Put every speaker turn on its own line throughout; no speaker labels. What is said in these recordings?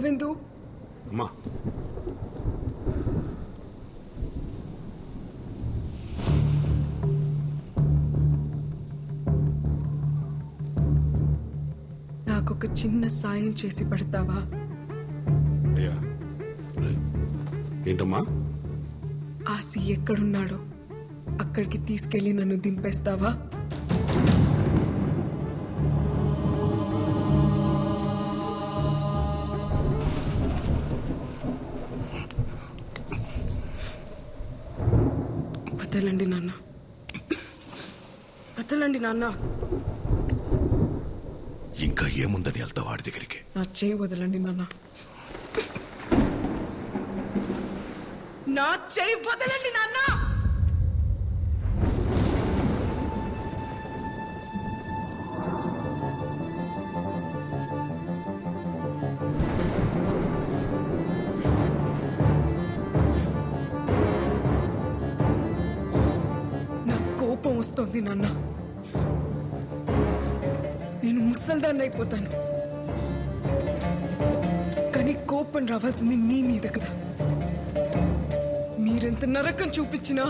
గోవిందు
అమ్మా
నాకొక చిన్న సాయం చేసి పడతావా?
అయ్యా ఏంటమ్మా?
ఆసి ఎక్కడున్నాడో అక్కడికి తీసుకెళ్లి నన్ను దింపేస్తావా? వదలండి నాన్న, వదలండి నాన్న.
ఇంకా ఏముందని వెళ్తా వాడి దగ్గరికి?
నా చేయి వదలండి నాన్న, నా చేయి వదలండి నాన్న. నా కోపం వస్తోంది నాన్న. నేను ముసల్దాన్ని అయిపోతాను, కానీ కోపం రావాల్సింది నీ మీద కదా. మీరెంత నరకం చూపించినా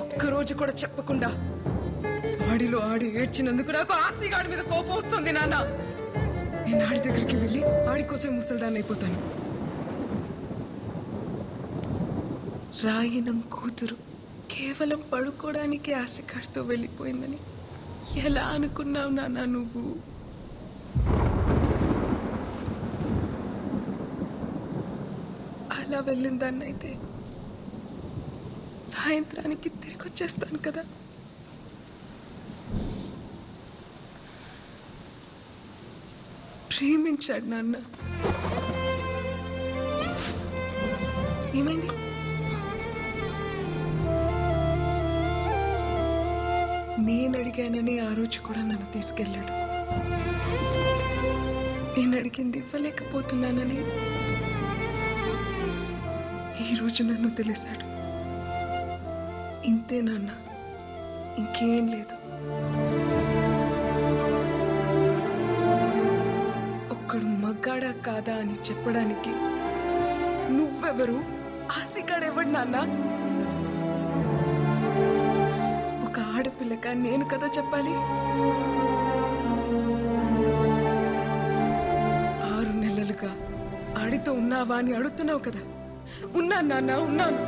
ఒక్కరోజు కూడా చెప్పకుండా ఆడిలో ఆడి ఏడ్చినందుకు నాకు ఆసిగాడి మీద కోపం వస్తుంది నాన్న. నేను ఆడి దగ్గరికి వెళ్ళి ఆడి కోసం ముసల్దాన్ని అయిపోతాను. రాయనం కూతురు కేవలం పడుకోవడానికి ఆశకాడితో వెళ్ళిపోయిందని ఎలా అనుకున్నావు నాన్న నువ్వు? అలా వెళ్ళిందాన్నైతే సాయంత్రానికి తిరిగి వచ్చేస్తాను కదా. ప్రేమించాడు నాన్న. ఏమైంది? నేను అడిగానని ఆ రోజు కూడా నన్ను తీసుకెళ్ళాడు. నేను అడిగింది ఇవ్వలేకపోతున్నానని ఈ రోజు నన్ను తెలిసాడు. ఇంతే నాన్న, ఇంకేం లేదు. ఒక్కడు మగ్గాడా కాదా అని చెప్పడానికి నువ్వెవరు? ఆసిగాడెవడు నాన్న? ఒక ఆడపిల్లగా నేను కదా చెప్పాలి. 6 నెలలుగా ఆడితో ఉన్నావా అని అడుగుతున్నావు కదా. ఉన్నాను నాన్న, ఉన్నాను.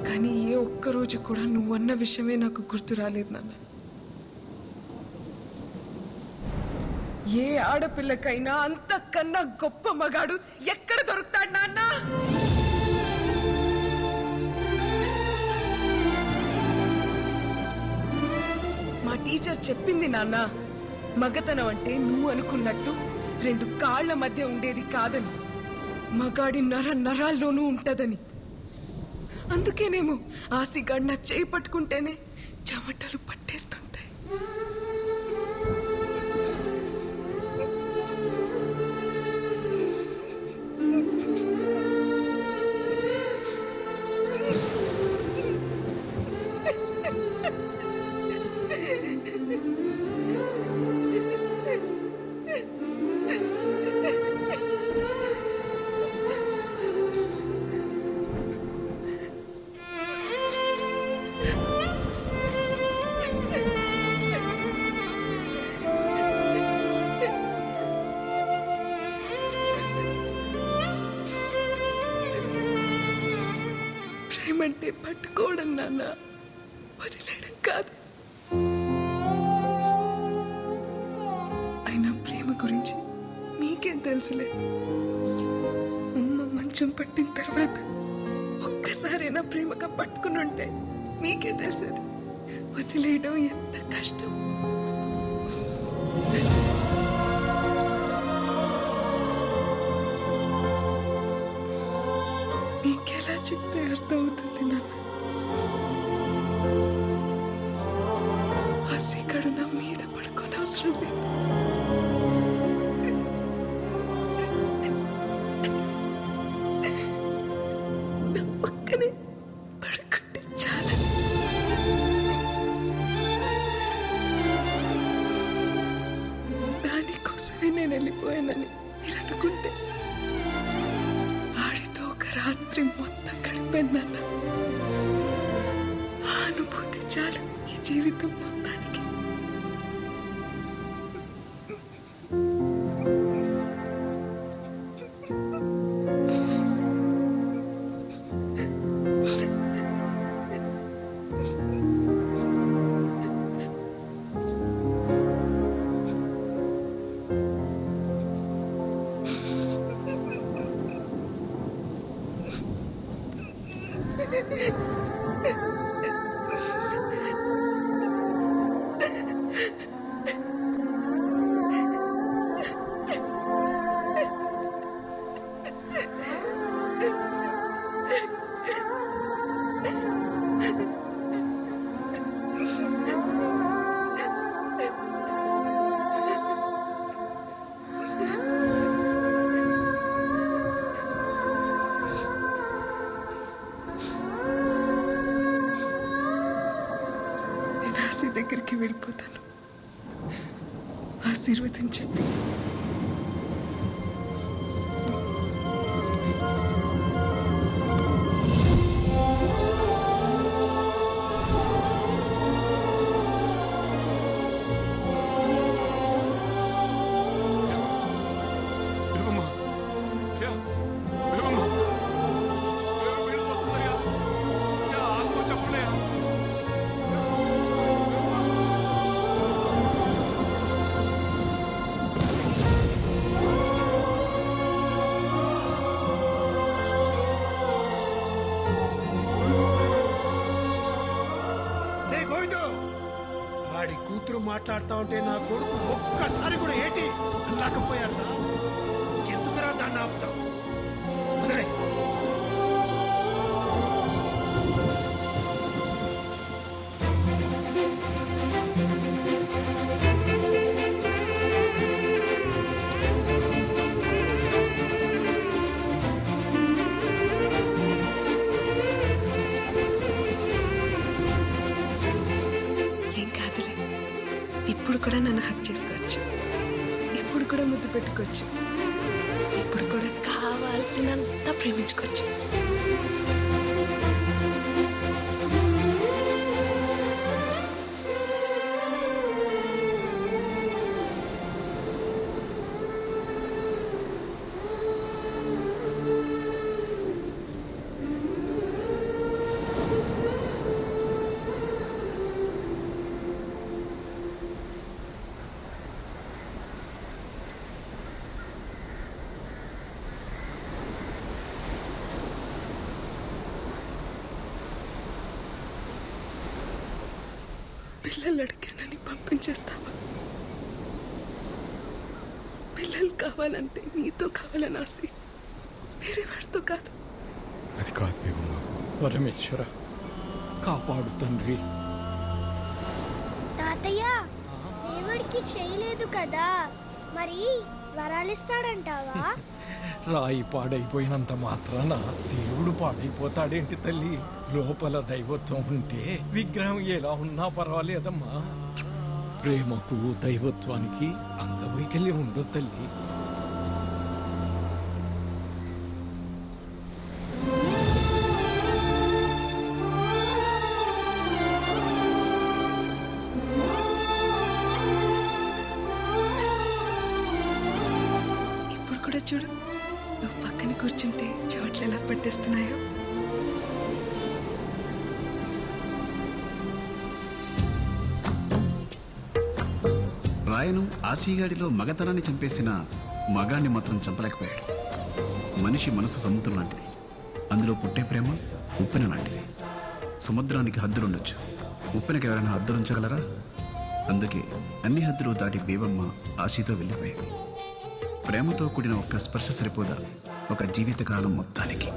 కానీ ఏ ఒక్కరోజు కూడా నువ్వన్న విషయమే నాకు గుర్తు రాలేదు నాన్న. ఏ ఆడపిల్లకైనా అంతకన్నా గొప్ప మగాడు ఎక్కడ దొరుకుతాడు నాన్న? మా టీచర్ చెప్పింది నాన్న, మగతనం అంటే నువ్వు అనుకున్నట్టు 2 కాళ్ల మధ్య ఉండేది కాదని, మగాడి నరాల్లోనూ ఉంటదని. అందుకేనేమో ఆసిగాడు నా చేయి పట్టుకుంటేనే చెమటలు పట్టేస్తుంటాయి. ప్రేమంటే పట్టుకోవడం నాన్న, వదిలేయడం కాదు. అయినా ప్రేమ గురించి మీకేం తెలుసులే. అమ్మ మంచం పట్టిన తర్వాత ఒక్కసారైనా ప్రేమగా పట్టుకుని ఉంటే మీకే తెలిసేది వదిలేయడం ఎంత కష్టం. నీకెలా చెప్తే అర్థమవుతుంది నాన్న? ఆసిగాడు నా మీద పడుకోని అవసరం లేదు. నా పక్కనే పడుకుంటే చాలని. దానికోసమే నేను వెళ్ళిపోయానని మీరు రాత్రి మొత్తం గడిపాను నాన్న. ఆ అనుభూతి చాలు ఈ జీవితం మొత్తానికి. ఆశీ దగ్గరికి వెళ్ళిపోతాను. ఆశీర్వదించండి.
విలువమ్మా. యా, విలువమ్మా. వీడు వస్తుందయ్యా. యా, ఆగు, చెప్పలే.
వాడి కూతురు మాట్లాడుతా ఉంటే నా కొడుకు ఒక్కసారి కూడా ఏటి అనలేకపోయారా? ఎందుకురా దాన్ని ఆపుతావు? వదిలే.
ఏం కాదులే. ఇప్పుడు కూడా నన్ను హక్ చేసుకోవచ్చు. ఇప్పుడు కూడా ముద్దు పెట్టుకోవచ్చు. ఇప్పుడు కూడా కావాల్సినంత ప్రేమించుకోవచ్చు. పిల్లలు అడిగానని పంపించేస్తావా? పిల్లలు కావాలంటే నీతో కావాలని ఆశి, వేరే వాడితో కాదు.
అది కాదు దేవమ్మ. పరమేశ్వర కాపాడు తండ్రి.
తాతయ్య, దేవుడికి చేయలేదు కదా, మరి వరాలిస్తాడంటావా?
రాయి పాడైపోయినంత మాత్రాన దేవుడు పాడైపోతాడేంటి తల్లి? లోపల దైవత్వం ఉంటే విగ్రహం ఎలా ఉన్నా పర్వాలేదమ్మా. ప్రేమకు దైవత్వానికి అంగవైకల్యం ఉండదు తల్లి.
ఇప్పుడు కూడా చూడు, నువ్వు పక్కన కూర్చుంటే చోట్ల ఎలా పట్టేస్తున్నాయో.
రాయను ఆశీగాడిలో మగతనాన్ని చంపేసిన మగాన్ని మాత్రం చంపలేకపోయాడు. మనిషి మనసు సముద్రం లాంటిది. అందులో పుట్టే ప్రేమ ఉప్పెన లాంటిది. సముద్రానికి హద్దులుండొచ్చు, ఉప్పెనకి ఎవరైనా హద్దులుంచగలరా? అందుకే అన్ని హద్దులు దాటి దేవమ్మ ఆశీతో వెళ్ళిపోయింది. ప్రేమతో కూడిన ఒక్క స్పర్శ సరిపోదా ఒక జీవితకాలం మొత్తానికి.